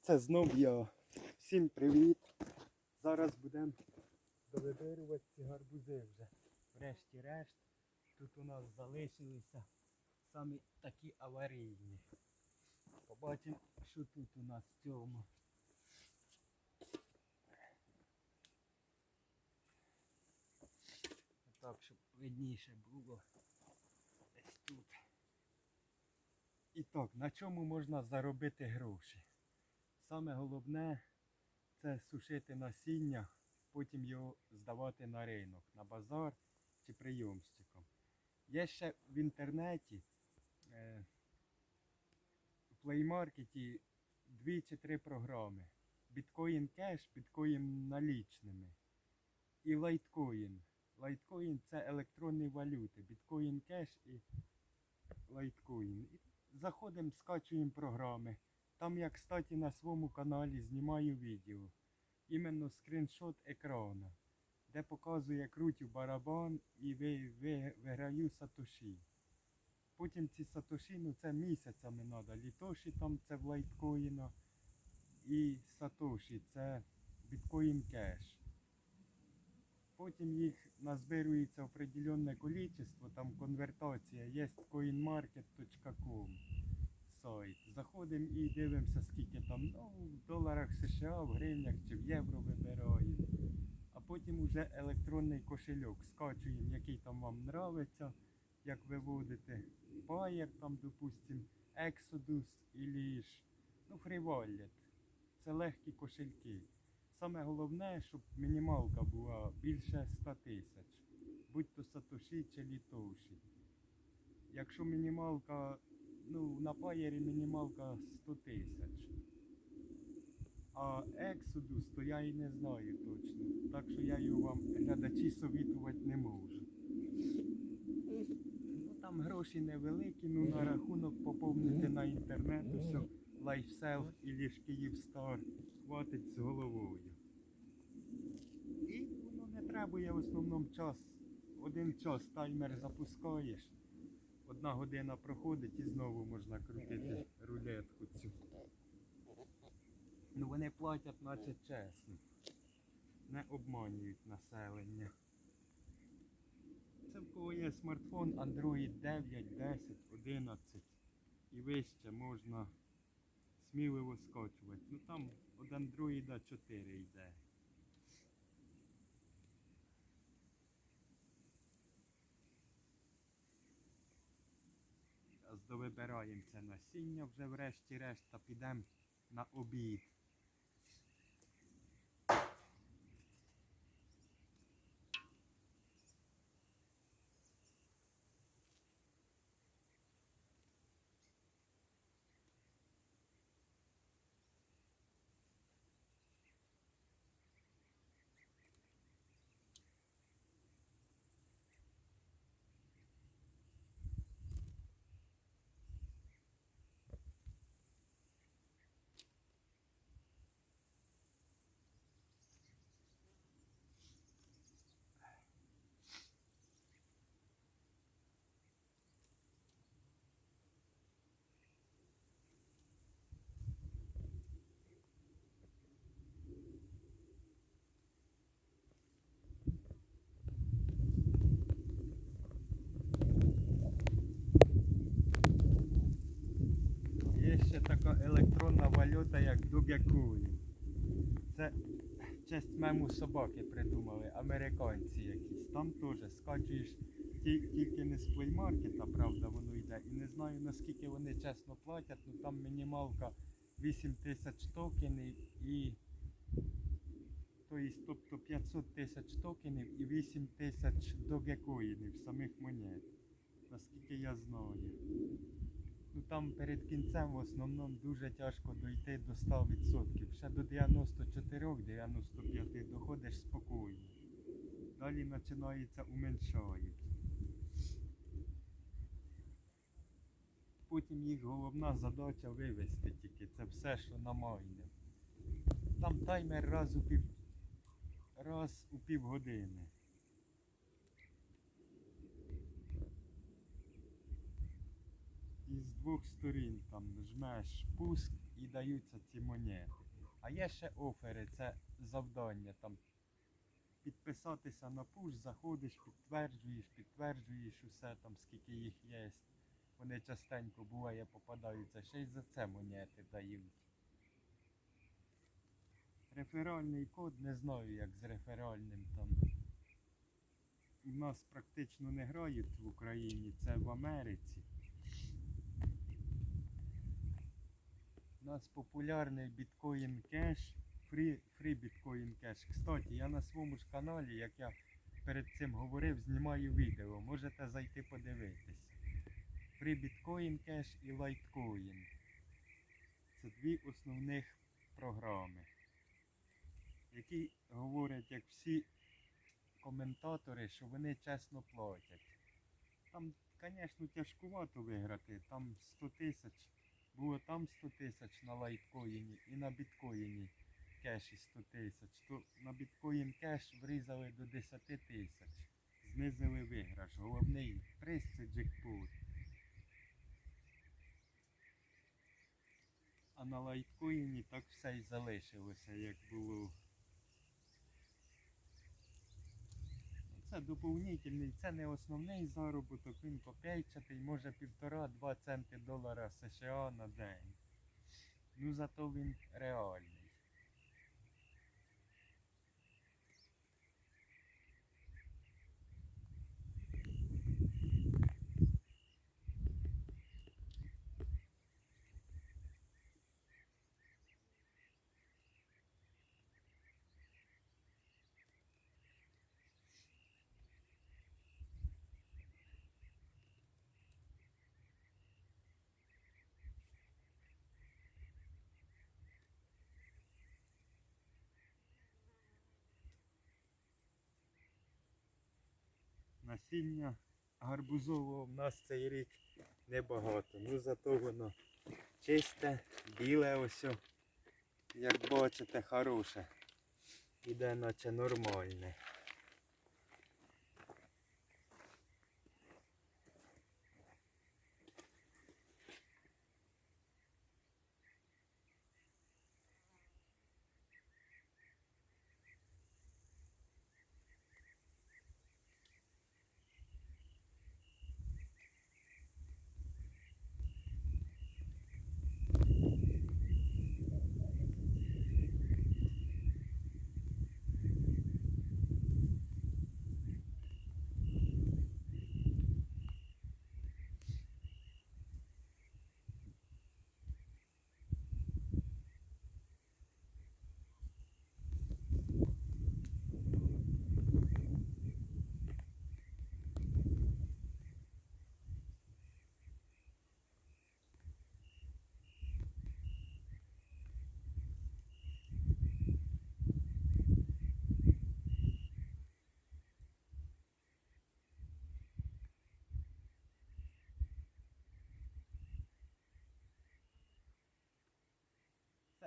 Це знов я. Всім привіт. Зараз будемо довибирувати ці гарбузи вже. Врешті-решт, тут у нас залишилися самі такі аварійні. Побачимо, що тут у нас в цьому. Так, щоб видніше було десь тут. І так, на чому можна заробити гроші? Саме головне це сушити насіння, потім його здавати на ринок, на базар чи прийомщикам. Є ще в інтернеті, в Play Market 2 чи 3 програми. Bitcoin Cash, Bitcoin налічними і Litecoin. Litecoin це електронні валюти, Bitcoin Cash і Litecoin. Заходимо, скачуємо програми. Там я, кстати, на своєму каналі знімаю відео. Іменно скріншот екрану, де показує крутю барабан і виграю сатоші. Потім ці сатоші, ну це місяцями треба. Літоші там це в лайткоїна і сатоші це біткоін кеш. Потім їх назбирується определенне кількість, там конвертація, є coinmarket.com сайт. Заходимо і дивимося, скільки там, ну, в доларах США, в гривнях чи в євро вибираємо. А потім вже електронний кошельок скачуємо, який там вам подобається, як виводити. Payer там, допустим, Exodus или ж, ну, FreeWallet. Це легкі кошельки. Саме головне, щоб мінімалка була більше 100 тисяч. Будь то сатоші чи літоші. Якщо мінімалка, ну, на паєрі мінімалка 100 тисяч. А Exodus, то я і не знаю точно. Так що я його вам, глядачі, совітувати не можу. Ну, там гроші невеликі, ну, на рахунок поповнити на інтернет, все, LifeSelf і Київстар хватить з головою. І воно не требує в основному час. Один час таймер запускаєш, 1 година проходить і знову можна крутити рулетку цю. Ну вони платять наче чесно. Не обманюють населення. Це в кого є смартфон Android 9, 10, 11 і вище можна сміливо скачувати. Ну там від Android 4 йде. Зараз довибираємо це насіння вже врешті-решт та підемо на обід. Є ще така електронна валюта, як Dogecoin. Це в честь мему собаки придумали, американці якісь. Там теж скачуєш тільки не з Play Market, правда, воно йде. І не знаю, наскільки вони чесно платять, але там мінімалка 8 тисяч токенів і тобто 500 тисяч токенів і 8 тисяч Dogecoinів, самих монет. Наскільки я знаю. Ну там перед кінцем в основному дуже тяжко дойти до 100%. Ще до 94-95 доходиш спокійно. Далі починається уменшають. Потім їх головна задача вивести тільки. Це все, що намайне. Там таймер раз у півгодини. І і з двох сторін там жмеш пуск і даються ці монети. А є ще офери, це завдання там. Підписатися на пуш, заходиш, підтверджуєш усе там, скільки їх є. Вони частенько буває попадаються, ще й за це монети дають. Реферальний код не знаю, як з реферальним там. У нас практично не грають в Україні, це в Америці. У нас популярний біткоін кеш, фрі біткоін кеш. Кстати, я на своєму ж каналі, як я перед цим говорив, знімаю відео. Можете зайти подивитися. Фрі біткоін кеш і лайткоін. Це дві основних програми, які говорять, як всі коментатори, що вони чесно платять. Там, звісно, тяжкувато виграти. Там 100 тисяч. Було там 100 тисяч на лайткоїні і на біткоїні кеші 100 тисяч. То на біткоін кеш врізали до 10 тисяч. Знизили виграш. Головний приз це джекпот. А на лайткоїні так все і залишилося, як було. Це доповнительний, це не основний заробіток, він копійчатий, може 1,5-2 центи долара США на день. Ну зато він реальний. Насіння гарбузового в нас цей рік небагато. Ну зато воно чисте, біле ось, як бачите, хороше. Іде наче нормальне.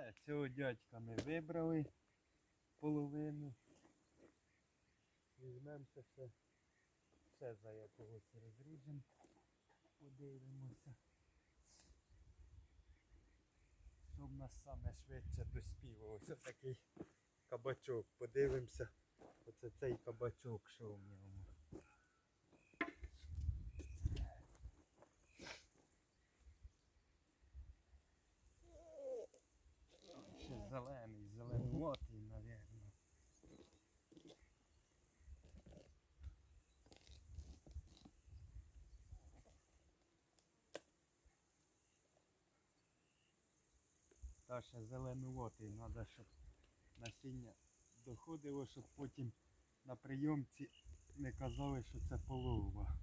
Все, цього дядька ми вибрали половину. Візьмемося ще за якогось розріжемо. Подивимося. Що в нас саме швидше доспівало. Ось такий кабачок. Подивимося. Оце цей кабачок, що в ньому. Ще зелений, зеленуватий, мабуть. Та ще зеленуватий, треба, щоб насіння доходило, щоб потім на прийомці не казали, що це полова.